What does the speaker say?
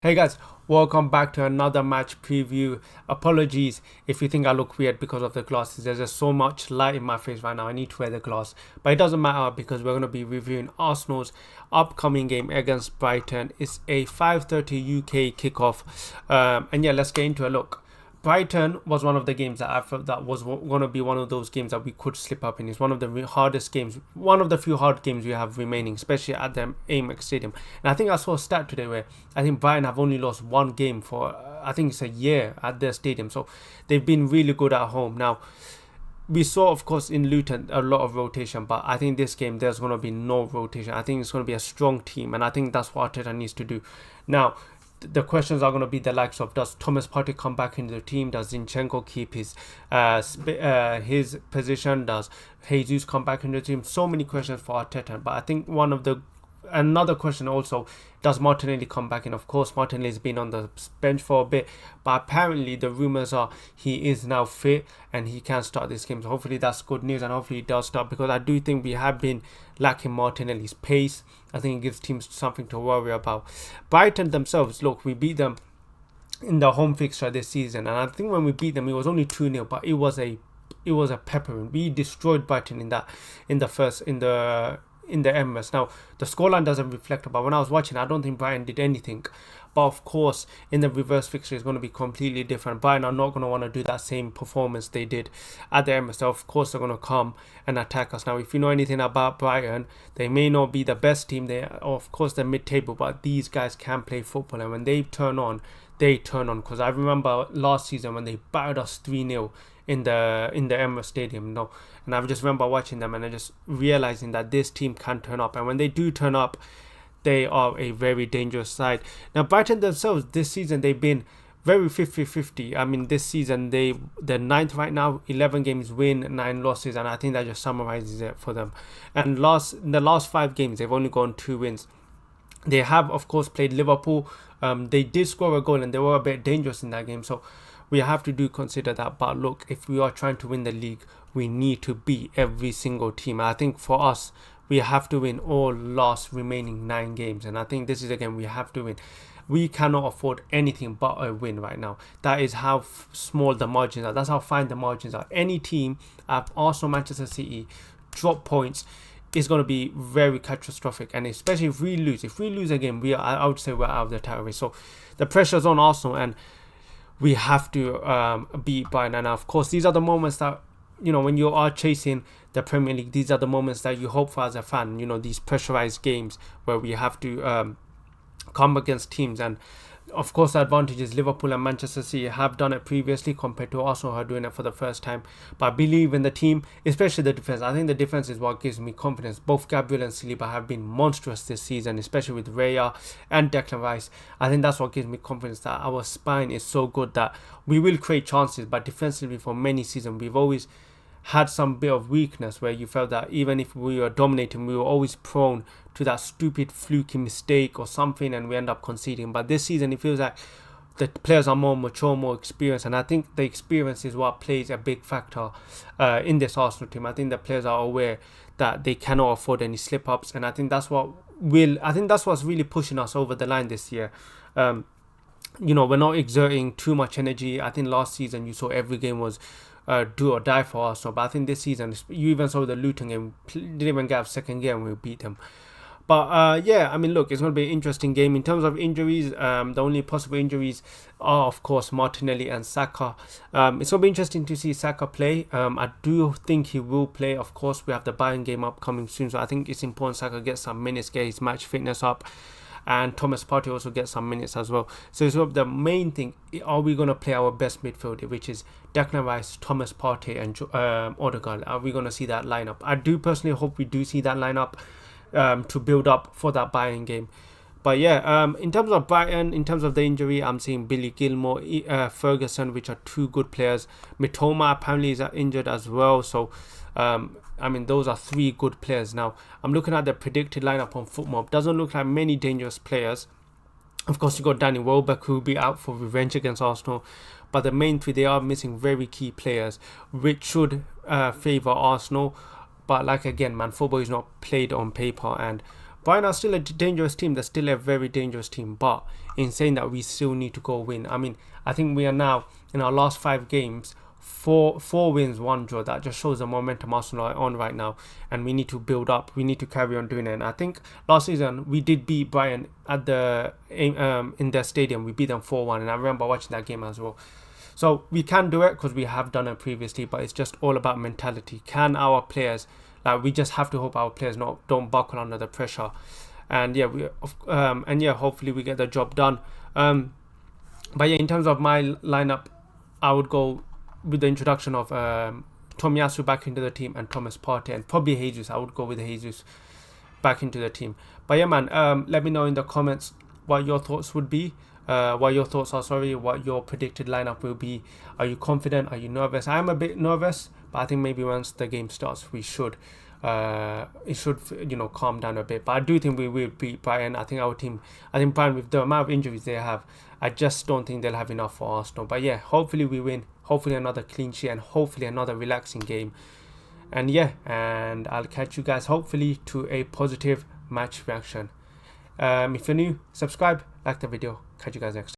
Hey guys, welcome back to another match preview. Apologies if you think I look weird because of the glasses. There's just so much light in my face right now. I need to wear the glass. But it doesn't matter because we're going to be reviewing Arsenal's upcoming game against Brighton. It's a 5:30 UK kickoff. And yeah, let's get into a look. Brighton was one of the games that I felt that was going to be one of those games that we could slip up in. It's one of the hardest games, one of the few hard games we have remaining, especially at the Amex Stadium. And I think I saw a stat today where I think Brighton have only lost one game for I think it's a year at their stadium. So they've been really good at home. Now we saw, of course, in Luton a lot of rotation, but I think this game there's going to be no rotation. I think it's going to be a strong team, and I think that's what Arteta needs to do. Now, the questions are going to be the likes of: does Thomas Partey come back into the team? Does Zinchenko keep his position? Does Jesus come back into the team? So many questions for Arteta, but I think another question also: does Martinelli come back in? Of course, Martinelli's been on the bench for a bit, but apparently the rumors are he is now fit and he can start this game. So hopefully that's good news, and hopefully he does start, because I do think we have been lacking Martinelli's pace. I think it gives teams something to worry about. Brighton themselves, look, we beat them in the home fixture this season, and I think when we beat them, it was only 2-0, but it was a peppering. We destroyed Brighton in the Emirates. Now, the scoreline doesn't reflect, but when I was watching, I don't think Brighton did anything. But of course, in the reverse fixture, it's going to be completely different. Brighton are not going to want to do that same performance they did at the Emirates. So of course, they're going to come and attack us. Now, if you know anything about Brighton, they may not be the best team. Of course, they're mid-table, but these guys can play football, and when they turn on, they turn on. Because I remember last season when they battered us 3-0 in the Emirates Stadium. No, and I just remember watching them and I just realizing that this team can turn up, and when they do turn up, they are a very dangerous side. Now, Brighton themselves this season, they've been very 50-50. I mean, this season they're ninth right now, 11 games win, 9 losses, and I think that just summarizes it for them. And in the last 5 games, they've only gone 2 wins. They have, of course, played Liverpool. They did score a goal and they were a bit dangerous in that game, so we have to do consider that. But look, if we are trying to win the league, we need to beat every single team. I think for us, we have to win all last remaining 9 games, and I think this is a game we have to win. We cannot afford anything but a win right now. That is how small the margins are. That's how fine the margins are. Any team at Arsenal, Manchester City drop points is going to be very catastrophic, and especially if we lose a game, I would say we're out of the title race. So the pressure's on Arsenal, and we have to beat Bayern. And of course, these are the moments that, when you are chasing the Premier League, these are the moments that you hope for as a fan. These pressurized games where we have to come against teams. And of course, the advantage is Liverpool and Manchester City have done it previously compared to Arsenal, who are doing it for the first time. But I believe in the team, especially the defense. I think the defense is what gives me confidence. Both Gabriel and Saliba have been monstrous this season, especially with Raya and Declan Rice. I think that's what gives me confidence, that our spine is so good that we will create chances. But defensively, for many seasons, we've always had some bit of weakness where you felt that even if we were dominating, we were always prone to that stupid fluky mistake or something, and we end up conceding. But this season, it feels like the players are more mature, more experienced, and I think the experience is what plays a big factor in this Arsenal team. I think the players are aware that they cannot afford any slip-ups, and I think that's what's really pushing us over the line this year. We're not exerting too much energy. I think last season you saw every game was do or die for Arsenal, but I think this season, you even saw the Luton game, didn't even get out of second gear and we beat them. But yeah, I mean, look, it's going to be an interesting game. In terms of injuries, the only possible injuries are, of course, Martinelli and Saka. It's going to be interesting to see Saka play. I do think he will play. Of course, we have the Bayern game upcoming soon, so I think it's important Saka gets some minutes, get his match fitness up, and Thomas Partey also gets some minutes as well. So the main thing, are we going to play our best midfield, which is Declan Rice, Thomas Partey and Odegaard? Are we going to see that lineup? I do personally hope we do see that lineup to build up for that Bayern game. But yeah, in terms of Brighton, in terms of the injury, I'm seeing Billy Gilmore, Ferguson, which are 2 good players. Mitoma apparently is injured as well. So those are 3 good players. Now, I'm looking at the predicted lineup on FootMob. Doesn't look like many dangerous players. Of course, you got Danny Welbeck, who will be out for revenge against Arsenal. But the main 3, they are missing very key players, which should favour Arsenal. But like again, man, football is not played on paper, and Brighton are still a dangerous team. They're still a very dangerous team. But in saying that, we still need to go win. I mean, I think we are now in our last 5 games, four wins, 1 draw. That just shows the momentum Arsenal are on right now, and we need to build up. We need to carry on doing it. And I think last season we did beat Brighton at the in their stadium. We beat them 4-1, and I remember watching that game as well. So we can do it because we have done it previously, but it's just all about mentality. Can our players, like, we just have to hope our players don't buckle under the pressure, and hopefully we get the job done. But yeah, in terms of my lineup, I would go with the introduction of Tomiyasu back into the team and Thomas Partey and probably Jesus. I would go with Jesus back into the team. But yeah, man, let me know in the comments what your thoughts would be. What your thoughts are, what your predicted lineup will be. Are you confident? Are you nervous? I am a bit nervous, but I think maybe once the game starts, it should calm down a bit. But I do think we will beat Brighton. I think Brighton, with the amount of injuries they have, I just don't think they'll have enough for Arsenal. But yeah, hopefully we win. Hopefully another clean sheet and hopefully another relaxing game. And yeah, and I'll catch you guys hopefully to a positive match reaction. If you're new, subscribe, like the video. Catch you guys next time.